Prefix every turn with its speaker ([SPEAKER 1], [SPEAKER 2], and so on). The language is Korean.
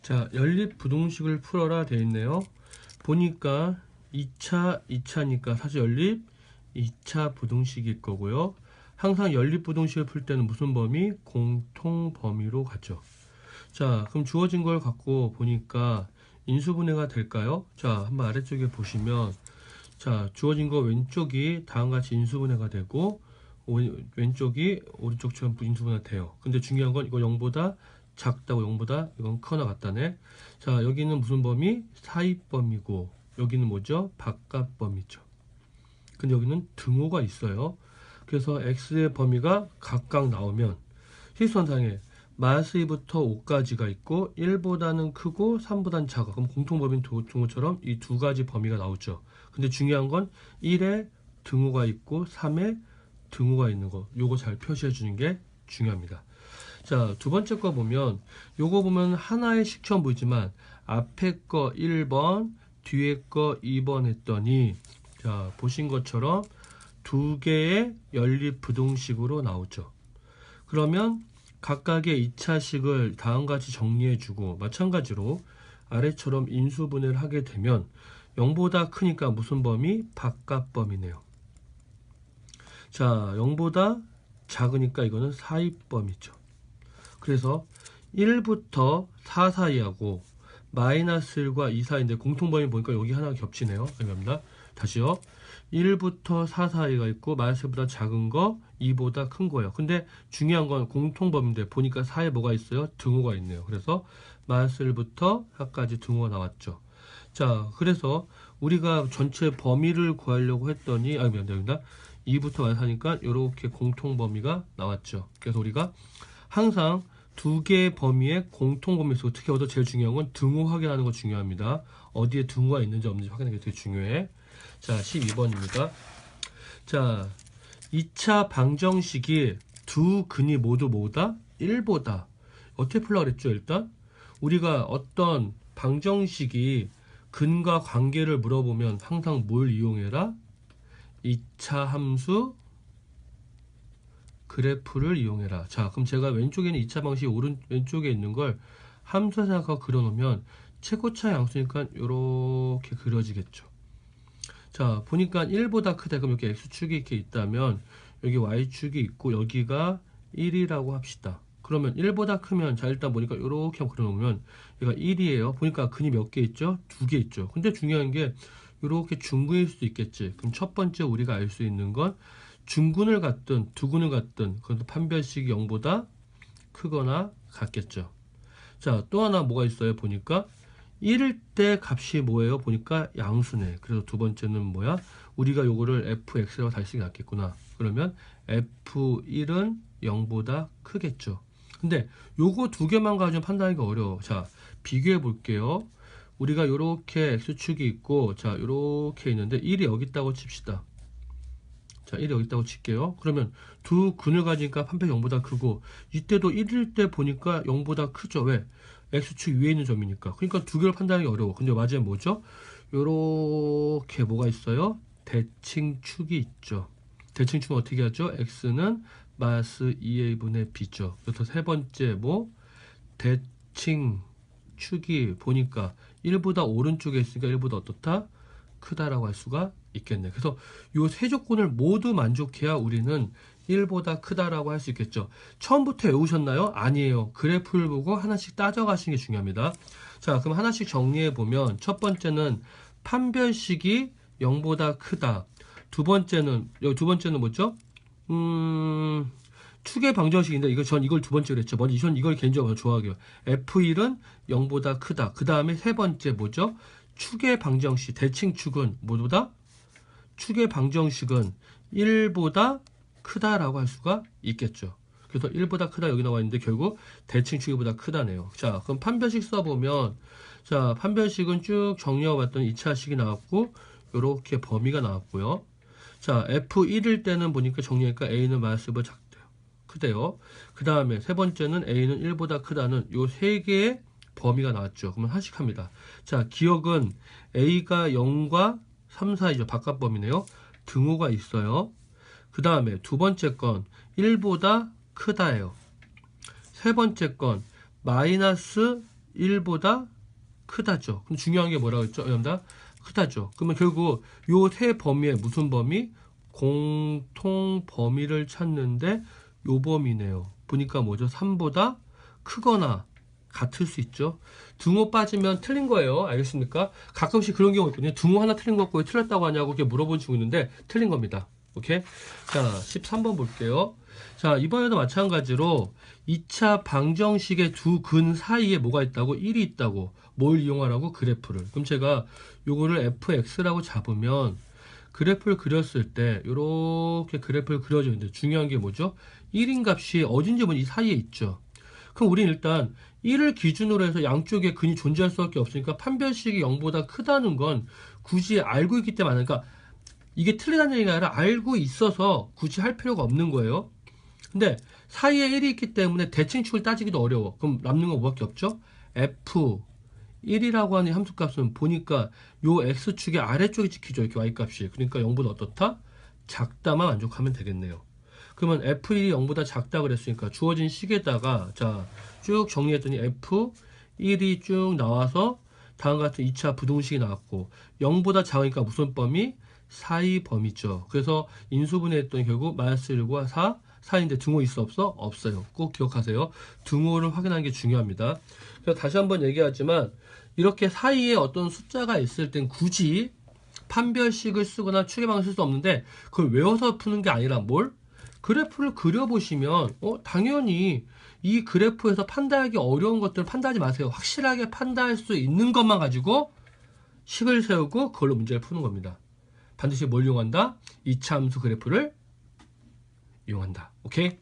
[SPEAKER 1] 자, 연립부등식을 풀어라 되어 있네요. 보니까 2차니까 사실 연립 2차 부등식일 거고요. 항상 연립부등식을 풀 때는 무슨 범위? 공통범위로 가죠. 자, 그럼 주어진 걸 갖고 보니까 인수분해가 될까요? 자, 한번 아래쪽에 보시면, 자, 주어진 거 왼쪽이 다음과 같이 인수분해가 되고 왼쪽이 오른쪽처럼 인수분해가 돼요. 근데 중요한 건 이거 0보다 작다고 0보다 이건 크거나 같다네. 자, 여기는 무슨 범위? 사입범위고 여기는 뭐죠? 바깥범위죠. 근데 여기는 등호가 있어요. 그래서 x의 범위가 각각 나오면 실선상에 마스부터 5까지가 있고 1보다는 크고 3보다는 작아. 그럼 공통범위는 등호처럼 이 두 가지 범위가 나오죠. 근데 중요한 건 1에 등호가 있고 3에 등호가 있는 거. 요거 잘 표시해 주는 게 중요합니다. 자, 두 번째 거 보면 요거 보면 하나의 식처럼 보이지만 앞에 거 1번, 뒤에 거 2번 했더니 자, 보신 것처럼 두 개의 연립부등식으로 나오죠. 그러면 각각의 2차식을 다음과 같이 정리해주고 마찬가지로 아래처럼 인수분해를 하게 되면 0보다 크니까 무슨 범위? 바깥범위네요. 자, 0보다 작으니까 이거는 사입범위죠. 그래서 1부터 4 사이하고 마이너스 1과 2 사이인데 공통범위 보니까 여기 하나 겹치네요. 감사합니다. 다시요. 1부터 4 사이가 있고 마이너스 1보다 작은 거 2보다 큰 거예요. 근데 중요한 건 공통범위인데 보니까 4에 뭐가 있어요? 등호가 있네요. 그래서 마이너스 1부터 4까지 등호가 나왔죠. 자, 그래서 우리가 전체 범위를 구하려고 했더니 미안합니다. 2부터 마이너스 4니까 이렇게 공통범위가 나왔죠. 그래서 우리가 항상 두 개의 범위의 공통범위 수, 특히 얻어 제일 중요한 건 등호 확인하는 거 중요합니다. 어디에 등호가 있는지 없는지 확인하는 게 되게 중요해. 자, 12번입니다. 자, 2차 방정식이 두 근이 모두 뭐다? 1보다. 어떻게 풀려고 그랬죠? 일단 우리가 어떤 방정식이 근과 관계를 물어보면 항상 뭘 이용해라? 2차 함수 그래프를 이용해라. 자, 그럼 제가 왼쪽에 있는 2차 방식 왼쪽에 있는 걸 함수 생각하고 그려놓으면 최고차 양수니까 이렇게 그려지겠죠. 자, 보니까 1보다 크다. 그럼 여기 x축이 이렇게 있다면 여기 y축이 있고 여기가 1이라고 합시다. 그러면 1보다 크면 자, 일단 보니까 이렇게 한번 그려놓으면 얘가 1이에요. 보니까 근이 몇 개 있죠? 2개 있죠. 근데 중요한 게 이렇게 중근일 수도 있겠지. 그럼 첫 번째 우리가 알 수 있는 건 중근을 갖든 두근을 갖든 그것도 판별식이 0보다 크거나 같겠죠. 자, 또 하나 뭐가 있어요? 보니까 1일 때 값이 뭐예요? 보니까 양수네. 그래서 두 번째는 뭐야? 우리가 요거를 fx라고 다시 쓰기 낫겠구나. 그러면 f1은 0보다 크겠죠. 근데 요거 두 개만 가지고 판단하기가 어려워. 자, 비교해 볼게요. 우리가 요렇게 x축이 있고 자, 요렇게 있는데 1이 여기 있다고 칩시다. 자, 1이 여기 있다고 칠게요. 그러면 두 근을 가지니까 판별 0보다 크고 이때도 1일 때 보니까 0보다 크죠. 왜? x축 위에 있는 점이니까. 그러니까 두 개를 판단하기 어려워. 근데 맞아요. 뭐죠? 요렇게 뭐가 있어요? 대칭축이 있죠. 대칭축은 어떻게 하죠? x는 마이너스 2a분의 b죠. 그래서 세 번째 뭐? 대칭축이 보니까 1보다 오른쪽에 있으니까 1보다 어떻다? 크다라고 할 수가 있겠네. 그래서 요 세 조건을 모두 만족해야 우리는 1보다 크다라고 할 수 있겠죠. 처음부터 외우셨나요? 아니에요. 그래프를 보고 하나씩 따져가시는 게 중요합니다. 자, 그럼 하나씩 정리해 보면 첫 번째는 판별식이 0보다 크다. 두 번째는 뭐죠? 축의 방정식인데 전 이걸 두 번째로 했죠. 먼저 전 이걸 개인적으로 좋아하게요. F1은 0보다 크다. 그 다음에 세 번째 뭐죠? 축의 방정식, 대칭축은 뭐보다? 축의 방정식은 1보다 크다라고 할 수가 있겠죠. 그래서 1보다 크다 여기 나와 있는데 결국 대칭축이 보다 크다네요. 자, 그럼 판별식 써보면 자, 판별식은 쭉 정리하고 봤더니 2차식이 나왔고 이렇게 범위가 나왔고요. 자, F1일 때는 보니까 정리하니까 A는 마이너스 1보다 작대요. 크대요. 그 다음에 세 번째는 A는 1보다 크다는 요 세 개의 범위가 나왔죠. 그러면 하나씩 합니다. 자, 기억은 A가 0과 3 사이죠. 바깥범위네요. 등호가 있어요. 그 다음에 두 번째 건 1보다 크다예요. 세 번째 건 마이너스 1보다 크다죠. 그럼 중요한 게 뭐라고 했죠? 여러분들 크다죠. 그러면 결국 요 세 범위의 무슨 범위? 공통 범위를 찾는데 요 범위네요. 보니까 뭐죠? 3보다 크거나 같을 수 있죠. 등호 빠지면 틀린 거예요. 알겠습니까? 가끔씩 그런 경우 있거든요. 등호 하나 틀린 거 같고 왜 틀렸다고 하냐고 이렇게 물어본 친구 있는데 틀린 겁니다. 오케이? 자, 13번 볼게요. 자, 이번에도 마찬가지로 2차 방정식의 두 근 사이에 뭐가 있다고? 1이 있다고. 뭘 이용하라고? 그래프를. 그럼 제가 요거를 fx라고 잡으면 그래프를 그렸을 때 이렇게 그래프를 그려줘야 되는데 중요한 게 뭐죠? 1인 값이 어딘지 보면 이 사이에 있죠. 그럼 우리는 일단 1을 기준으로 해서 양쪽에 근이 존재할 수밖에 없으니까 판별식이 0보다 크다는 건 굳이 알고 있기 때문에 그러니까 이게 틀리다는 얘기가 아니라 알고 있어서 굳이 할 필요가 없는 거예요. 근데 사이에 1이 있기 때문에 대칭축을 따지기도 어려워. 그럼 남는 건 뭐밖에 없죠? F1이라고 하는 함수값은 보니까 요 X축의 아래쪽에 찍히죠. 이렇게 Y값이. 그러니까 0보다 어떻다? 작다만 만족하면 되겠네요. 그러면 F1이 0보다 작다 그랬으니까 주어진 식에다가 자 쭉 정리했더니 F1이 쭉 나와서 다음과 같은 2차 부동식이 나왔고 0보다 작으니까 무슨 범위? 사이 범위죠. 그래서 인수분해 했더니 결국 마이너스 1과 4인데 등호 있어 없어? 없어요. 꼭 기억하세요. 등호를 확인하는 게 중요합니다. 그래서 다시 한번 얘기하지만 이렇게 사이에 어떤 숫자가 있을 땐 굳이 판별식을 쓰거나 추계방을 쓸 수 없는데 그걸 외워서 푸는 게 아니라 뭘? 그래프를 그려보시면 당연히 이 그래프에서 판단하기 어려운 것들을 판단하지 마세요. 확실하게 판단할 수 있는 것만 가지고 식을 세우고 그걸로 문제를 푸는 겁니다. 반드시 뭘 이용한다? 2차 함수 그래프를 이용한다. 오케이?